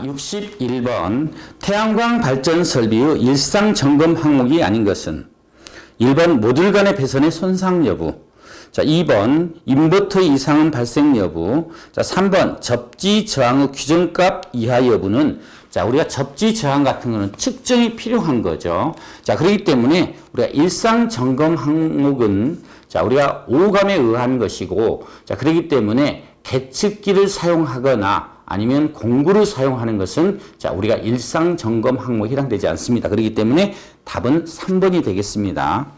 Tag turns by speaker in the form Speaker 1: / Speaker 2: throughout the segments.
Speaker 1: 61번 태양광 발전 설비의 일상 점검 항목이 아닌 것은 1번 모듈 간의 배선의 손상 여부, 자 2번 인버터 이상은 발생 여부, 자 3번 접지 저항의 규정값 이하 여부는 자 우리가 접지 저항 같은 거는 측정이 필요한 거죠. 자 그렇기 때문에 우리가 일상 점검 항목은 자 우리가 오감에 의한 것이고, 자 그렇기 때문에 계측기를 사용하거나 아니면 공구를 사용하는 것은 자 우리가 일상 점검 항목에 해당되지 않습니다. 그렇기 때문에 답은 3번이 되겠습니다.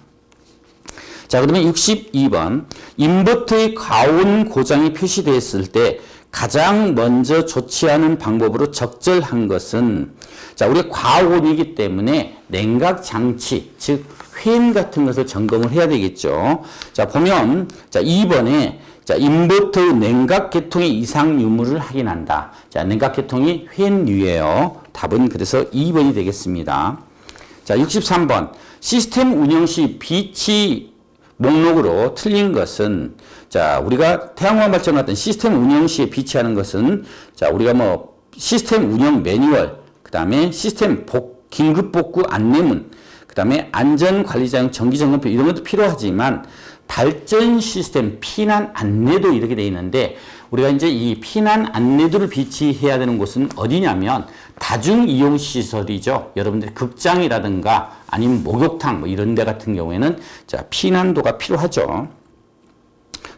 Speaker 1: 자 그러면 62번 인버터의 과온 고장이 표시되었을 때 가장 먼저 조치하는 방법으로 적절한 것은 자 우리가 과온이기 때문에 냉각 장치 즉 팬 같은 것을 점검을 해야 되겠죠. 자 보면 자 2번에 자 인버터의 냉각 계통의 이상 유무를 확인한다. 자 냉각 계통이 팬류예요. 답은 그래서 2번이 되겠습니다. 자 63번 시스템 운영 시 비치 목록으로 틀린 것은 자 우리가 태양광 발전 같은 시스템 운영 시에 비치하는 것은 자 우리가 뭐 시스템 운영 매뉴얼, 그 다음에 시스템 긴급 복구 안내문, 그 다음에 안전관리자용 정기점검표 이런 것도 필요하지만 발전 시스템 피난 안내도 이렇게 되어 있는데 우리가 이제 이 피난 안내도를 비치해야 되는 곳은 어디냐면 다중이용시설이죠. 여러분들이 극장이라든가 아니면 목욕탕 뭐 이런 데 같은 경우에는 자 피난도가 필요하죠.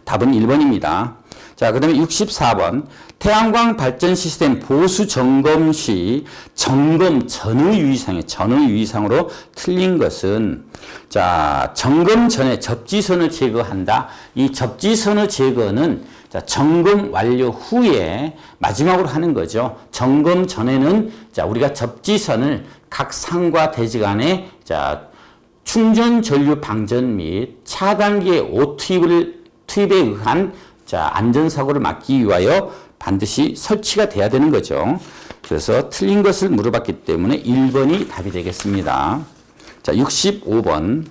Speaker 1: 답은 1번입니다. 자, 그 다음에 64번. 태양광 발전 시스템 보수 점검 시 점검 전의 유의사항으로 틀린 것은 자, 점검 전에 접지선을 제거한다. 이 접지선의 제거는 자, 점검 완료 후에 마지막으로 하는 거죠. 점검 전에는 자, 우리가 접지선을 각 상과 대지 간에 자, 충전 전류 방전 및 차단기의 투입에 의한 자, 안전사고를 막기 위하여 반드시 설치가 돼야 되는 거죠. 그래서 틀린 것을 물어봤기 때문에 1번이 답이 되겠습니다. 자, 65번.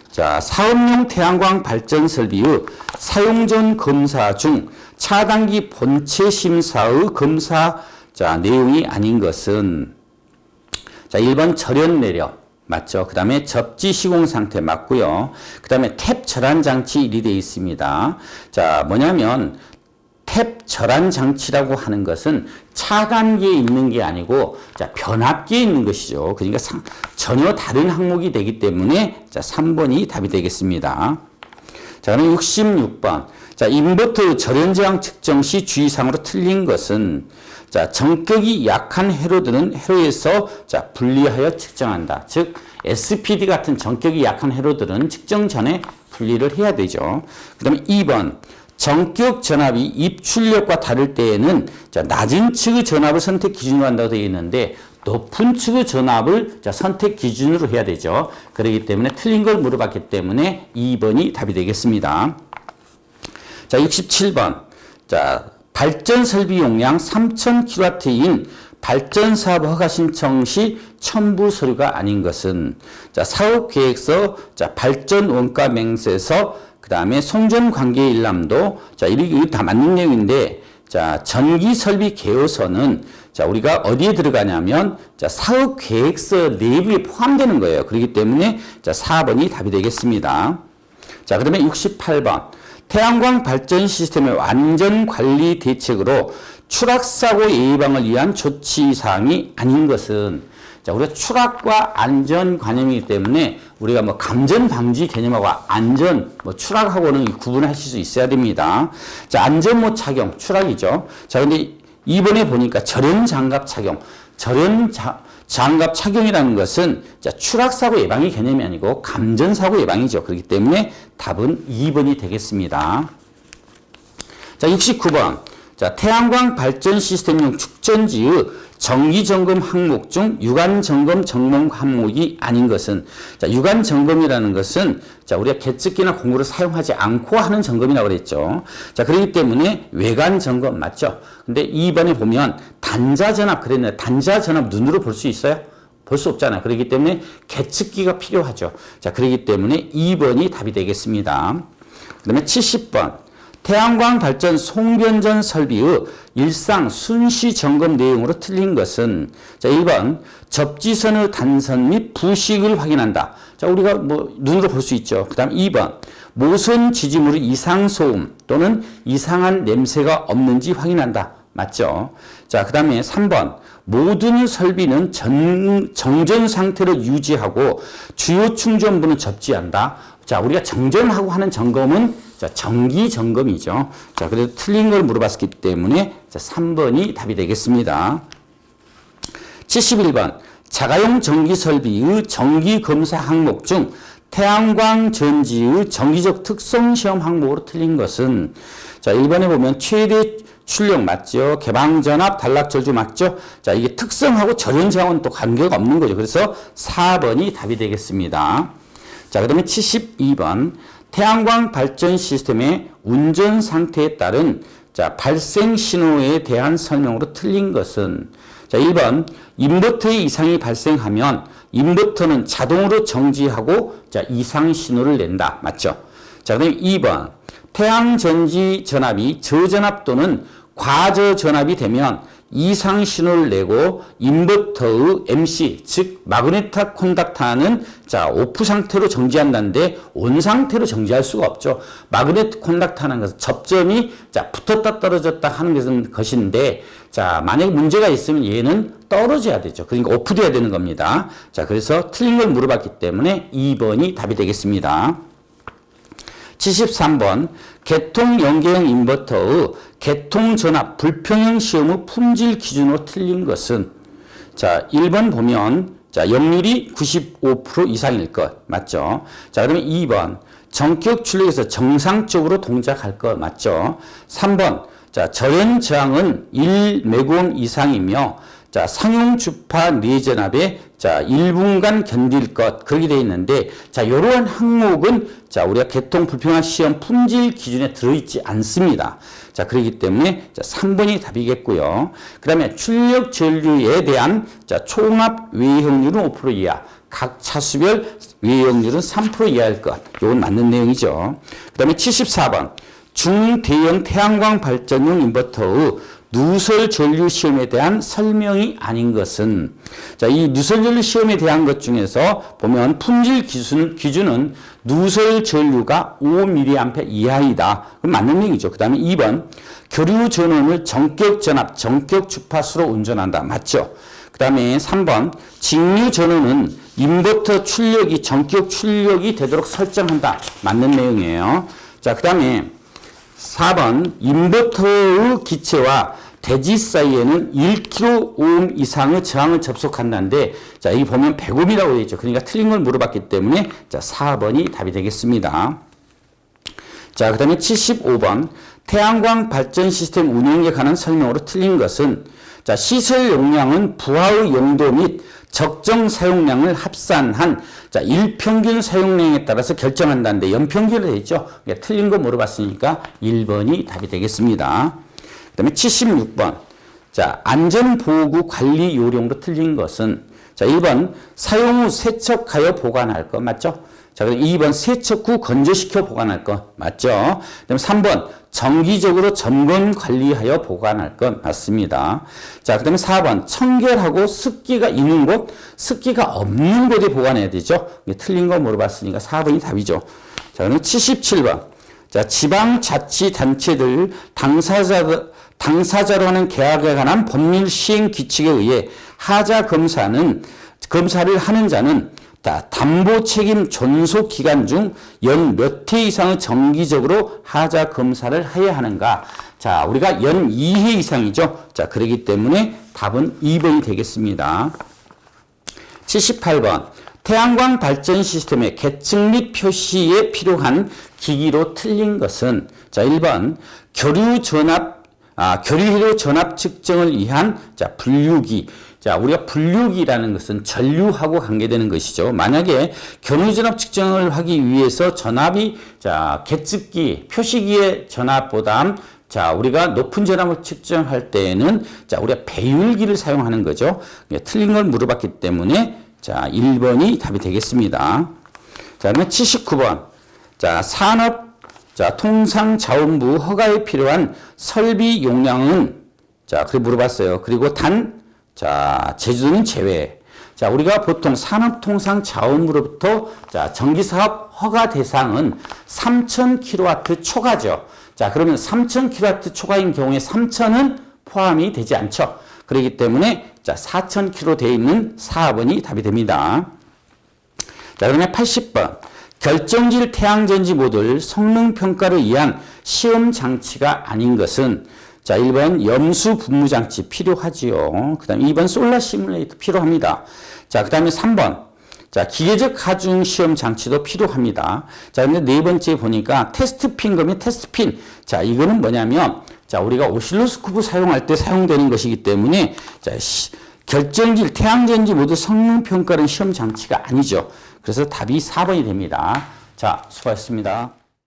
Speaker 1: 자, 사업용 태양광 발전 설비의 사용 전 검사 중 차단기 본체 심사의 검사 자, 내용이 아닌 것은 자, 1번 절연 내력 맞죠? 그 다음에 접지 시공 상태 맞고요. 그 다음에 탭 절안 장치 1이 되어 있습니다. 자, 뭐냐면 탭 절안 장치라고 하는 것은 차단기에 있는 게 아니고 자, 변압기에 있는 것이죠. 그러니까 전혀 다른 항목이 되기 때문에 자, 3번이 답이 되겠습니다. 자, 그럼 66번. 자, 인버터 절연 저항 측정 시 주의사항으로 틀린 것은 자, 전격이 약한 회로들은 회로에서 자, 분리하여 측정한다. 즉, SPD 같은 전격이 약한 회로들은 측정 전에 분리를 해야 되죠. 그 다음에 2번. 전격 전압이 입출력과 다를 때에는 자, 낮은 측의 전압을 선택 기준으로 한다고 되어 있는데 높은 측의 전압을 자, 선택 기준으로 해야 되죠. 그렇기 때문에 틀린 걸 물어봤기 때문에 2번이 답이 되겠습니다. 자, 67번. 자, 발전 설비 용량 3000kW인 발전 사업 허가 신청 시 첨부 서류가 아닌 것은 자, 사업 계획서, 자, 발전 원가 맹세서, 그 다음에 송전 관계 일람도 자, 이게 다 맞는 내용인데 자, 전기 설비 개요서는 자, 우리가 어디에 들어가냐면 자, 사업 계획서 내부에 포함되는 거예요. 그렇기 때문에 자, 4번이 답이 되겠습니다. 자, 그다음에 68번. 태양광 발전 시스템의 완전 관리 대책으로 추락사고 예방을 위한 조치사항이 아닌 것은 자, 우리가 추락과 안전 관념이기 때문에 우리가 뭐 감전 방지 개념하고 안전, 뭐 추락하고는 구분하실 수 있어야 됩니다. 자, 안전모 착용, 추락이죠. 자, 근데 이번에 보니까 절연 장갑 착용, 장갑 착용이라는 것은 자, 추락사고 예방의 개념이 아니고 감전사고 예방이죠. 그렇기 때문에 답은 2번이 되겠습니다. 자, 69번. 자, 태양광 발전 시스템용 축전지의 정기점검 항목 중 유관점검 점검 항목이 아닌 것은 자, 유관점검이라는 것은 자, 우리가 계측기나 공구를 사용하지 않고 하는 점검이라고 그랬죠. 자, 그렇기 때문에 외관점검 맞죠? 근데 2번에 보면 단자전압 그랬는데 단자전압 눈으로 볼 수 있어요? 볼 수 없잖아요. 그렇기 때문에 계측기가 필요하죠. 자, 그렇기 때문에 2번이 답이 되겠습니다. 그 다음에 70번. 태양광 발전 송변전 설비의 일상 순시 점검 내용으로 틀린 것은 자, 1번 접지선의 단선 및 부식을 확인한다. 자, 우리가 뭐 눈으로 볼 수 있죠. 그다음 2번 모선 지지물의 이상 소음 또는 이상한 냄새가 없는지 확인한다. 맞죠? 자, 그다음에 3번 모든 설비는 정전 상태로 유지하고 주요 충전부는 접지한다. 자, 우리가 정전하고 하는 점검은 자, 정기 점검이죠. 자, 그래도 틀린 걸 물어봤기 때문에 자, 3번이 답이 되겠습니다. 71번 자가용 전기 설비의 정기 검사 항목 중 태양광 전지의 정기적 특성 시험 항목으로 틀린 것은 자, 1번에 보면 최대 출력 맞죠? 개방전압, 단락절주 맞죠? 자, 이게 특성하고 절연저항은 또 관계가 없는 거죠. 그래서 4번이 답이 되겠습니다. 자, 그 다음에 72번. 태양광 발전 시스템의 운전 상태에 따른 자, 발생 신호에 대한 설명으로 틀린 것은 자, 1번. 인버터의 이상이 발생하면 인버터는 자동으로 정지하고 자, 이상 신호를 낸다. 맞죠? 자, 그 다음에 2번. 태양전지 전압이 저전압 또는 과저전압이 되면 이상 신호를 내고 인버터의 MC 즉 마그네틱 콘덕터는 자 오프 상태로 정지한다는데 온 상태로 정지할 수가 없죠. 마그네틱 콘덕터는 것은 접점이 자 붙었다 떨어졌다 하는 것인데 자 만약에 문제가 있으면 얘는 떨어져야 되죠. 그러니까 오프돼야 되는 겁니다. 자 그래서 틀린 걸 물어봤기 때문에 2번이 답이 되겠습니다. 73번 개통 연계형 인버터의 개통 전압 불평형 시험의 품질 기준으로 틀린 것은 자 1번 보면 자 역률이 95% 이상일 것 맞죠? 자 그러면 2번 전격 출력에서 정상적으로 동작할 것 맞죠? 3번 자 절연 저항은 1메가옴 이상이며 자 상용 주파 내전압에 자 1분간 견딜 것 그렇게 되어 있는데 자 이러한 항목은 자 우리가 개통 불평형 시험 품질 기준에 들어있지 않습니다. 자 그렇기 때문에 자 3번이 답이겠고요. 그 다음에 출력 전류에 대한 자 총합 외형률은 5% 이하 각 차수별 외형률은 3% 이하일 것 이건 맞는 내용이죠. 그 다음에 74번 중대형 태양광 발전용 인버터의 누설 전류 시험에 대한 설명이 아닌 것은 자, 이 누설 전류 시험에 대한 것 중에서 보면 품질 기준은 누설 전류가 5mA 이하이다. 그럼 맞는 얘기죠. 그 다음에 2번 교류 전원을 전격 전압, 전격 주파수로 운전한다. 맞죠? 그 다음에 3번 직류 전원은 인버터 출력이 전격 출력이 되도록 설정한다. 맞는 내용이에요. 자, 그 다음에 4번 인버터의 기체와 대지 사이에는 1kΩ 이상의 저항을 접속한다는데 자 여기 보면 100옴이라고 되어 있죠. 그러니까 틀린 걸 물어봤기 때문에 자 4번이 답이 되겠습니다. 자 그다음에 75번 태양광 발전 시스템 운영에 관한 설명으로 틀린 것은 자 시설 용량은 부하의 용도 및 적정 사용량을 합산한 자 일평균 사용량에 따라서 결정한다는데 연평균으로 되어 있죠. 그러니까 틀린 거 물어봤으니까 1번이 답이 되겠습니다. 그 다음에 76번 자 안전보호구 관리 요령으로 틀린 것은 자 1번 사용 후 세척하여 보관할 것 맞죠? 자 그다음 2번 세척 후 건조시켜 보관할 것 맞죠? 그 다음에 3번 정기적으로 점검 관리하여 보관할 것 맞습니다. 자 그 다음에 4번 청결하고 습기가 있는 곳 습기가 없는 곳에 보관해야 되죠? 틀린 거 물어봤으니까 4번이 답이죠. 자 그다음에 77번 자 지방자치단체들 당사자로 하는 계약에 관한 법률 시행 규칙에 의해 하자 검사를 하는 자는 담보 책임 존속 기간 중 연 몇 회 이상을 정기적으로 하자 검사를 해야 하는가? 자, 우리가 연 2회 이상이죠. 자, 그렇기 때문에 답은 2번이 되겠습니다. 78번 태양광 발전 시스템의 계층 및 표시에 필요한 기기로 틀린 것은 자, 1번 교류회로 전압 측정을 위한 자, 분류기. 자, 우리가 분류기라는 것은 전류하고 관계되는 것이죠. 만약에 견유전압 측정을 하기 위해서 전압이 자, 계측기, 표시기의 전압보다 자, 우리가 높은 전압을 측정할 때에는 자, 우리가 배율기를 사용하는 거죠. 틀린 걸 물어봤기 때문에 자, 1번이 답이 되겠습니다. 자, 그러면 79번. 자, 자, 통상자원부 허가에 필요한 설비 용량은 자, 그래 물어봤어요. 그리고 자, 제주도는 제외. 자, 우리가 보통 산업통상자원부로부터 자, 전기사업 허가 대상은 3000kW 초과죠. 자, 그러면 3000kW 초과인 경우에 3000은 포함이 되지 않죠. 그렇기 때문에 자, 4000kW 되어 있는 4번이 답이 됩니다. 자, 그러면 80번. 결정질 태양전지 모듈 성능 평가를 위한 시험 장치가 아닌 것은 자, 1번 염수 분무 장치 필요하지요. 그다음에 2번 솔라 시뮬레이터 필요합니다. 자, 그다음에 3번. 자, 기계적 가중 시험 장치도 필요합니다. 자, 근데 네 번째 보니까 테스트핀 그러면 테스트핀. 자, 이거는 뭐냐면 자, 우리가 오실로스코프 사용할 때 사용되는 것이기 때문에 자, 결정질 태양전지 모듈 성능 평가는 시험 장치가 아니죠. 그래서 답이 4번이 됩니다. 자, 수고하셨습니다.